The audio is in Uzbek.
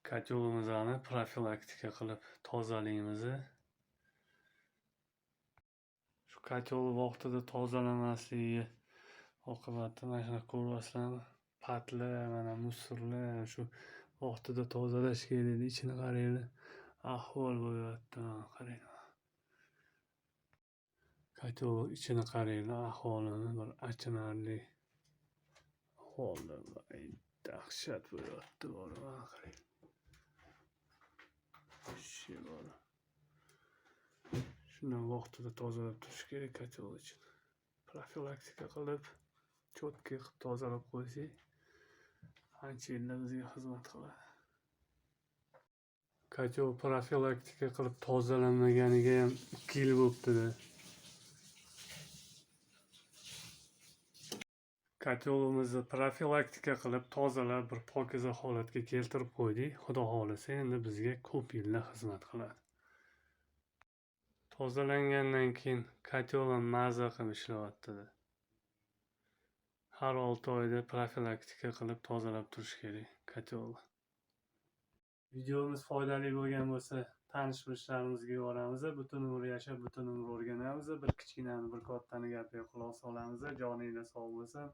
Kotelimizni profilaktika qilib tozalaymiz. Shu kotel vaqtida tozalamasligi oqibatida mana shunaqa ko'ryapsizlarmi? Patlar, mana musorlar shu vaqtida tozalash kerak. Ichini qaranglar. Ahvol bo'lyapti, mana qaranglar. Kotel ichini qaranglar, ahvolini bir achinarli holda, dahshat bo'lyapti, mana qarang. Shundan vaqtida tozalab turish kerak kotel ichini. Profilaktika qilib, cho'tka qilib tozalab qo'ysak, ancha yillar bizga xizmat qiladi. Kotel profilaktika qilib tozalanmaganiga ham 2 yil bo'libdi-da. Kotelimizni profilaktika qilib tozalab bir pokiza holatga keltirib qo'ydik. Xudo xolasa endi bizga ko'p yillar xizmat qiladi. Tozalangandan keyin kotel ham maza qilib ishlayapti. Har 6 oyda profilaktika qilib tozalab turish kerak kotelni. Videomiz foydali bo'lgan bo'lsa, tanish-bilishlarimizni yuboramiz. Butun umr yashab, butun umr o'rganamiz. Bir kichkinani, bir kattani gapiga quloq solamiz. Joninglar sog' bo'lsin.